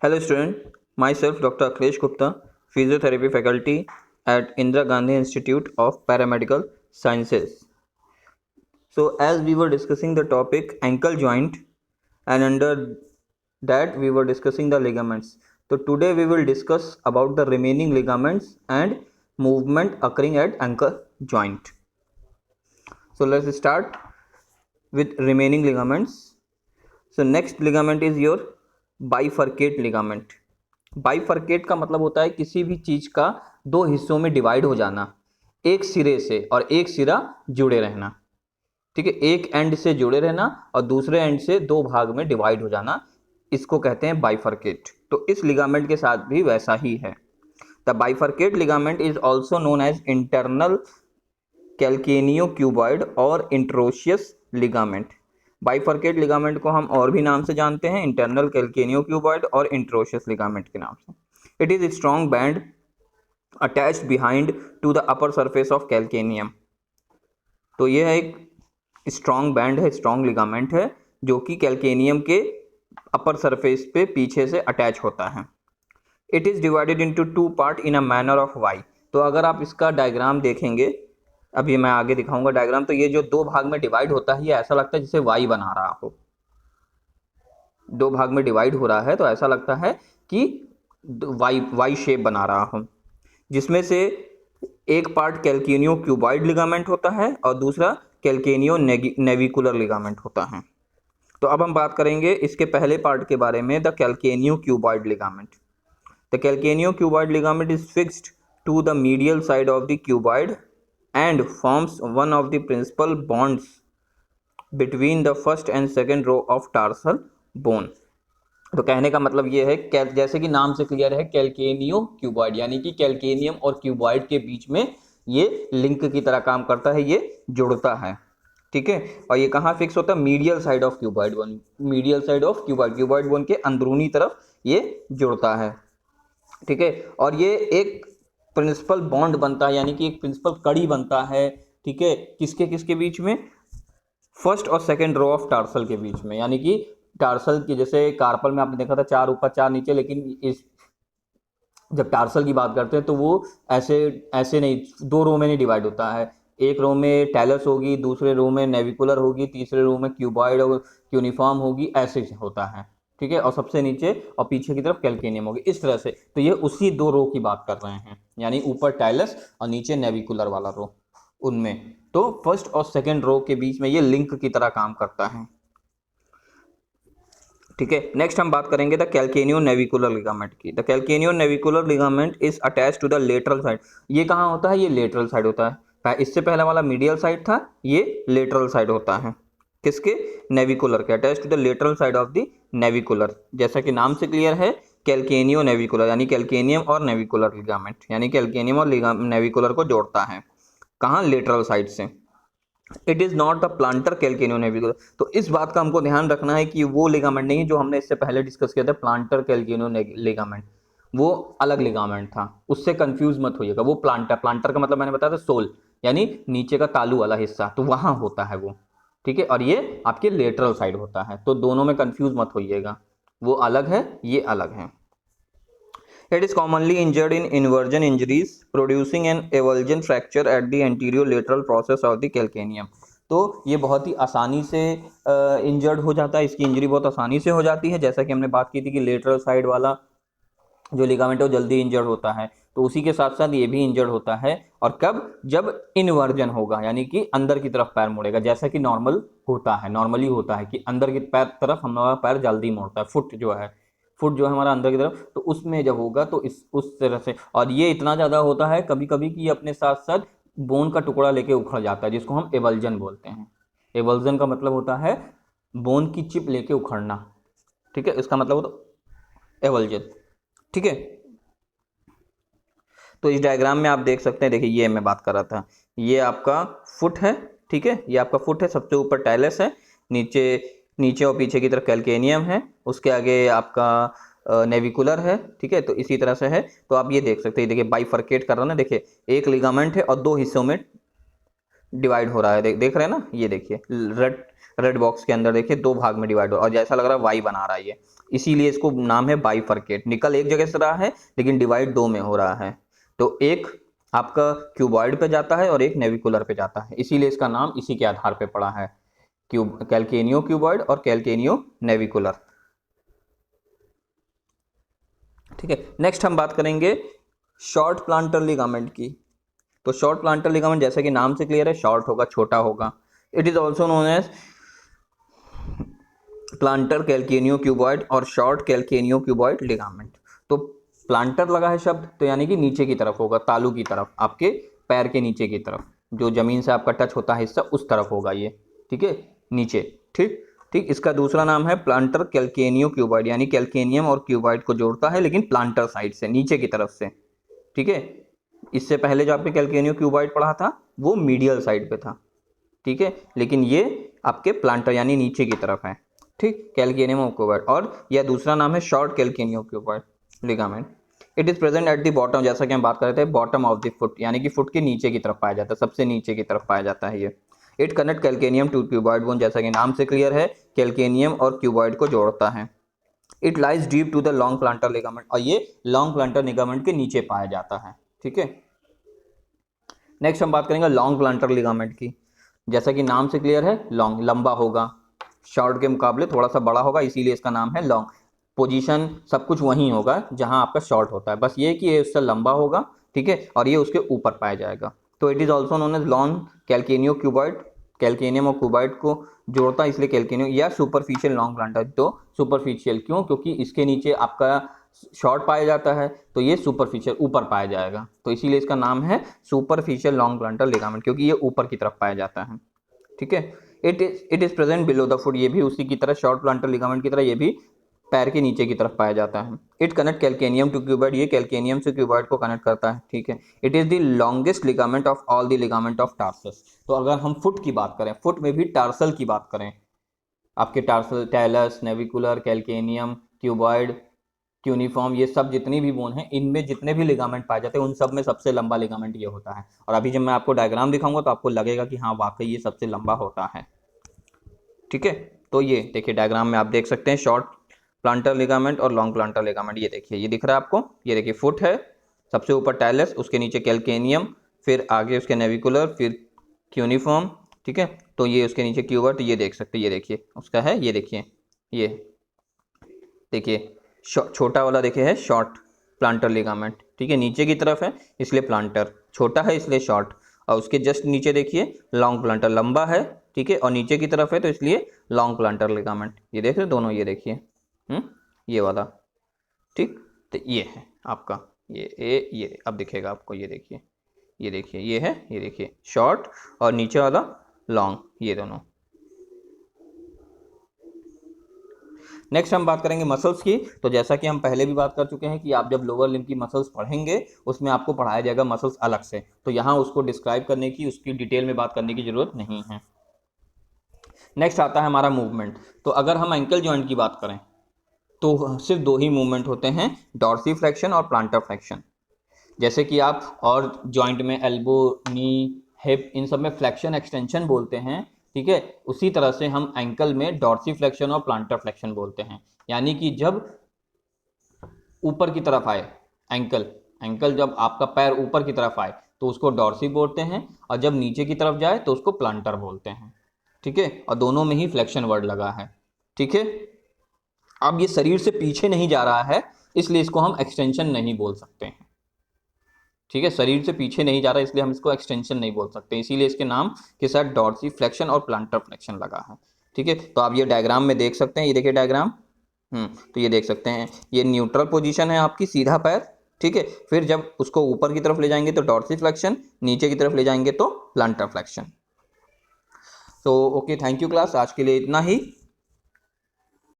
Hello student, myself Dr. Akhilesh Gupta, Physiotherapy Faculty at Indira Gandhi Institute of Paramedical Sciences. So as we were discussing the topic ankle joint and under that we were discussing the ligaments. So today we will discuss about the remaining ligaments and movement occurring at ankle joint. So let's start with remaining ligaments. So next ligament is your bifurcate ligament. Bifurcate का मतलब होता है किसी भी चीज का दो हिस्सों में डिवाइड हो जाना, एक सिरे से और एक सिरा जुड़े रहना। ठीक है, एक एंड से जुड़े रहना और दूसरे एंड से दो भाग में डिवाइड हो जाना, इसको कहते हैं बाइफरकेट। तो इस लिगामेंट के साथ भी वैसा ही है। The bifurcate ligament is also known as internal calcaneo cuboid और इंट्रोशियस लिगामेंट। बाइफरकेट लिगामेंट को हम और भी नाम से जानते हैं, इंटरनल कैल्केनियो क्यूबॉइड और इंट्रोशियस लिगामेंट के नाम से। It is strong band attached behind to the upper surface of calcaneum. तो यह एक स्ट्रॉन्ग बैंड है, स्ट्रॉन्ग लिगामेंट है जो कि कैल्केनियम के अपर सरफेस पे पीछे से अटैच होता है। It is divided into two part in a manner of Y. तो अगर आप इसका डायग्राम देखेंगे, अभी मैं आगे दिखाऊंगा डायग्राम, तो ये जो दो भाग में डिवाइड होता है ये ऐसा लगता है जैसे वाई बना रहा हो। दो भाग में डिवाइड हो रहा है तो ऐसा लगता है कि वाई शेप बना रहा हो, जिसमें से एक पार्ट कैल्केनियो क्यूबॉइड लिगामेंट होता है और दूसरा कैल्केनियो नेविकुलर लिगामेंट होता है। तो अब हम बात करेंगे इसके पहले पार्ट के बारे में, the calcaneo cuboid ligament. The calcaneo cuboid ligament is fixed to the medial side of the cuboid and forms one of the principal bonds between the first and second row of tarsal bone। तो कहने का मतलब ये है, जैसे कि नाम से क्लियर है, कैल्केनियो क्यूबॉइड यानी कि कैल्केनियम और क्यूबॉइड के बीच में ये लिंक की तरह काम करता है, ये जुड़ता है। ठीक है, और ये कहाँ फिक्स होता है? Medial side of cuboid bone, medial side of cuboid bone के अंदरूनी तरफ ये जुड़ता है। ठीक है, और ये एक प्रिंसिपल बॉन्ड बनता है यानी कि एक प्रिंसिपल कड़ी बनता है। ठीक है, किसके किसके बीच में? फर्स्ट और सेकंड रो ऑफ टार्सल के बीच में, यानी कि टार्सल की, जैसे कार्पल में आपने देखा था चार ऊपर चार नीचे, लेकिन इस जब टार्सल की बात करते हैं तो वो ऐसे ऐसे नहीं, दो रो में नहीं डिवाइड होता है। एक रो में टैलस होगी, दूसरे रो में नेविकुलर होगी, तीसरे रो में क्यूबॉइड और यूनिफॉर्म होगी, ऐसे होता है। ठीक है, और सबसे नीचे और पीछे की तरफ कैल्केनियम होगी, इस तरह से। तो ये उसी दो रो की बात कर रहे हैं, यानी ऊपर टैलस और नीचे नेविकुलर वाला रो, उनमें। तो फर्स्ट और सेकंड रो के बीच में ये लिंक की तरह काम करता है। ठीक है, नेक्स्ट हम बात करेंगे द कैल्केनियो नेविकुलर लिगामेंट की। The calcaneo navicular ligament is attach to the lateral side. ये कहाँ होता है? ये लेटरल साइड होता है। इससे पहले वाला मीडियल साइड था, ये लेटरल साइड होता है। किसके? नेविकुलर के। Attach to the lateral side of the navicular, जैसा कि नाम से क्लियर है, कैल्केनियो नेविकुलर यानी कैल्केनियम और नेविकुलर लिगामेंट, यानी कैल्केनियम और नेविकुलर को जोड़ता है। कहाँ? लेटरल साइड से। It is not the plantar calcaneo navicular. तो इस बात का हमको ध्यान रखना है कि वो लिगामेंट नहीं जो हमने इससे पहले डिस्कस किया था, प्लांटर कैल्केनियो लिगामेंट, वो अलग लिगामेंट था, उससे कंफ्यूज मत होइएगा। वो प्लांटर का मतलब मैंने बताया था सोल, यानी नीचे का तालू वाला हिस्सा, तो वहां होता है वो। ठीक है, और ये आपके लेटरल साइड होता है, तो दोनों में कंफ्यूज मत होइएगा, वो अलग है, ये अलग है। It is commonly injured in inversion injuries, producing an avulsion fracture at the anterior lateral process of the calcaneum। तो ये बहुत ही आसानी से इंजर्ड हो जाता है, इसकी इंजरी बहुत आसानी से हो जाती है। जैसा कि हमने बात की थी कि लेटरल साइड वाला जो लिगामेंट है वो जल्दी इंजर्ड होता है, तो उसी के साथ साथ ये भी इंजर्ड होता है। और कब? जब इन्वर्जन होगा, यानी कि अंदर की तरफ पैर मुड़ेगा, जैसा कि नॉर्मल होता है, नॉर्मली होता है कि अंदर की पैर तरफ हमारा पैर जल्दी मुड़ता है, फुट जो है हमारा अंदर की तरफ, तो उसमें जब होगा तो उस तरह से। और ये इतना ज़्यादा होता है कभी कभी कि अपने साथ साथ बोन का टुकड़ा लेके उखड़ जाता है, जिसको हम एवल्जन बोलते हैं। एवल्जन का मतलब होता है बोन की चिप लेके उखड़ना। ठीक है, इसका मतलब होता एवल्जन। ठीक है, तो इस डायग्राम में आप देख सकते हैं, देखिए ये मैं बात कर रहा था, ये आपका फुट है। ठीक है, ये आपका फुट है, सबसे ऊपर टैलस है, नीचे और पीछे की तरफ कैल्केनियम है, उसके आगे आपका नेविकुलर है। ठीक है, तो इसी तरह से है। तो आप ये देख सकते हैं, देखिए बाइफरकेट कर रहा है ना, देखिए एक लिगामेंट है और दो हिस्सों में डिवाइड हो रहा है, देख रहे हैं ना, ये देखिए रेड बॉक्स के अंदर देखिए दो भाग में डिवाइड हो और जैसा लग रहा है वाई बना रहा है ये, इसीलिए इसको नाम है बाइफरकेट। निकल एक जगह से रहा है लेकिन डिवाइड दो में हो रहा है, तो एक आपका क्यूबॉइड पे जाता है और एक नेविकुलर पे जाता है, इसीलिए इसका नाम इसी के आधार पे पड़ा है, कैल्केनियो क्यूबॉइड और कैल्केनियो नेविकुलर। ठीक है, नेक्स्ट हम बात करेंगे शॉर्ट प्लांटर लिगामेंट की। तो शॉर्ट प्लांटर लिगामेंट जैसे कि नाम से क्लियर है, शॉर्ट होगा, छोटा होगा। It is also known as plantar calcaneo cuboid और शॉर्ट कैल्केनियो क्यूबॉइड लिगामेंट। तो प्लांटर लगा है शब्द, तो यानी कि नीचे की तरफ होगा, तालू की तरफ, आपके पैर के नीचे की तरफ, जो जमीन से आपका टच होता है हिस्सा उस तरफ होगा ये, ठीक है, नीचे। ठीक ठीक, इसका दूसरा नाम है प्लांटर कैल्केनियो क्यूबॉइड, यानी कैल्केनियम और क्यूबॉइड को जोड़ता है लेकिन प्लांटर साइड से, नीचे की तरफ से। ठीक है, इससे पहले जो आपने कैल्केनियो क्यूबॉइड पढ़ा था वो मीडियल साइड पे था, ठीक है, लेकिन ये आपके प्लांटर यानी नीचे की तरफ है। ठीक, कैल्केनियम क्यूबॉइड, और यह दूसरा नाम है short calcaneo cuboid ligament. It is present at the bottom, जैसा कि हम बात कर रहे थे, बॉटम ऑफ द फुट, यानी कि फुट के नीचे की तरफ पाया जाता है, सबसे नीचे की तरफ पाया जाता है ये। It connect calcaneum to cuboid bone, जैसा कि नाम से क्लियर है, कैल्केनियम और क्यूबॉइड को जोड़ता है। It lies deep to the long plantar ligament, और ये लॉन्ग प्लांटर लिगामेंट के नीचे पाया जाता है। ठीक है, नेक्स्ट हम बात करेंगे लॉन्ग प्लांटर लिगामेंट की। जैसा कि नाम से क्लियर है, लॉन्ग लंबा होगा, शॉर्ट के मुकाबले थोड़ा सा बड़ा होगा, इसीलिए इसका नाम है लॉन्ग। पोजीशन सब कुछ वहीं होगा जहां आपका शॉर्ट होता है, बस ये कि ये उससे लंबा होगा, ठीक है, और ये उसके ऊपर पाया जाएगा। तो it is also known as long calcaneo cuboid, calcaneum और क्यूबॉइड को जोड़ता है इसलिए कैल्केनियो, या सुपरफिशियल लॉन्ग प्लांटर। तो सुपरफिशियल क्यों, क्योंकि इसके नीचे आपका शॉर्ट पाया जाता है, तो ये सुपरफिशियल ऊपर पाया जाएगा, तो इसीलिए इसका नाम है सुपरफिशियल लॉन्ग प्लांटर लिगामेंट, क्योंकि ये ऊपर की तरफ पाया जाता है। ठीक है, it is present below the foot, ये भी उसी की तरह, शॉर्ट प्लांटर लिगामेंट की तरह ये भी पैर के नीचे की तरफ पाया जाता है। It connect calcaneum to cuboid, ये कैल्केनियम से क्यूबॉइड को कनेक्ट करता है। ठीक है, it is the longest ligament of all the ligament of tarsus. तो अगर हम फुट की बात करें, फुट में भी टार्सल की बात करें, आपके tarsal, talus, navicular, calcaneum, cuboid, cuneiform, ये सब जितनी भी बोन है, इनमें जितने भी लिगामेंट पाए जाते हैं उन सब में सबसे लंबा लिगामेंट ये होता है। और अभी जब मैं आपको डायग्राम दिखाऊंगा तो आपको लगेगा कि हाँ वाकई ये सबसे लंबा होता है। ठीक है, तो ये देखिए डायग्राम में आप देख सकते हैं शॉर्ट प्लांटर लिगामेंट और लॉन्ग प्लांटर लिगामेंट, ये देखिए, ये दिख रहा है आपको, ये देखिए फुट है, सबसे ऊपर टैलस, उसके नीचे कैल्केनियम, फिर आगे उसके नेविकुलर, फिर क्यूनिफॉर्म। ठीक है, तो ये उसके नीचे क्यूबॉइड, तो ये देख सकते हैं, ये देखिए उसका है, ये देखिए, ये देखिए छोटा वाला देखिए है शॉर्ट प्लांटर लिगामेंट। ठीक है, नीचे की तरफ है इसलिए प्लांटर, छोटा है इसलिए शॉर्ट, और उसके जस्ट नीचे देखिए लॉन्ग प्लांटर, लंबा है, ठीक है, और नीचे की तरफ है तो इसलिए लॉन्ग प्लांटर लिगामेंट। ये देख रहे हैं दोनों, ये देखिए ये वाला। ठीक, तो ये है आपका, ये अब दिखेगा आपको, ये देखिए, ये देखिए, ये है, ये देखिए शॉर्ट और नीचे वाला लॉन्ग, ये दोनों। नेक्स्ट हम बात करेंगे मसल्स की। तो जैसा कि हम पहले भी बात कर चुके हैं कि आप जब लोअर लिम्ब की मसल्स पढ़ेंगे उसमें आपको पढ़ाया जाएगा मसल्स अलग से, तो यहाँ उसको डिस्क्राइब करने की, उसकी डिटेल में बात करने की जरूरत नहीं है। नेक्स्ट आता है हमारा मूवमेंट। तो अगर हम एंकल जॉइंट की बात करें तो सिर्फ दो ही मूवमेंट होते हैं, डॉर्सीफ्लेक्शन और प्लांटर फ्लेक्शन। जैसे कि आप और जॉइंट में एल्बो, नी, हिप, इन सब में फ्लेक्शन एक्सटेंशन बोलते हैं, ठीक है, उसी तरह से हम एंकल में डॉर्सीफ्लेक्शन और प्लांटर फ्लेक्शन बोलते हैं। यानी कि जब ऊपर की तरफ आए एंकल जब आपका पैर ऊपर की तरफ आए तो उसको डॉर्सी बोलते हैं, और जब नीचे की तरफ जाए तो उसको प्लांटर बोलते हैं। ठीक है, और दोनों में ही फ्लेक्शन वर्ड लगा है। ठीक है, अब ये शरीर से पीछे नहीं जा रहा है इसलिए इसको हम एक्सटेंशन नहीं बोल सकते हैं। ठीक है, शरीर से पीछे नहीं जा रहा इसलिए हम इसको एक्सटेंशन नहीं बोल सकते, इसीलिए इसके नाम के साथ डॉर्सी फ्लेक्शन और प्लांटर फ्लेक्शन लगा है। ठीक है, तो आप ये डायग्राम में देख सकते हैं, ये देखिए डायग्राम, तो ये देख सकते हैं, ये न्यूट्रल पोजीशन है आपकी, सीधा पैर। ठीक है, फिर जब उसको ऊपर की तरफ ले जाएंगे तो डॉर्सी फ्लेक्शन, नीचे की तरफ ले जाएंगे तो प्लांटर फ्लेक्शन। तो ओके, थैंक यू क्लास, आज के लिए इतना ही।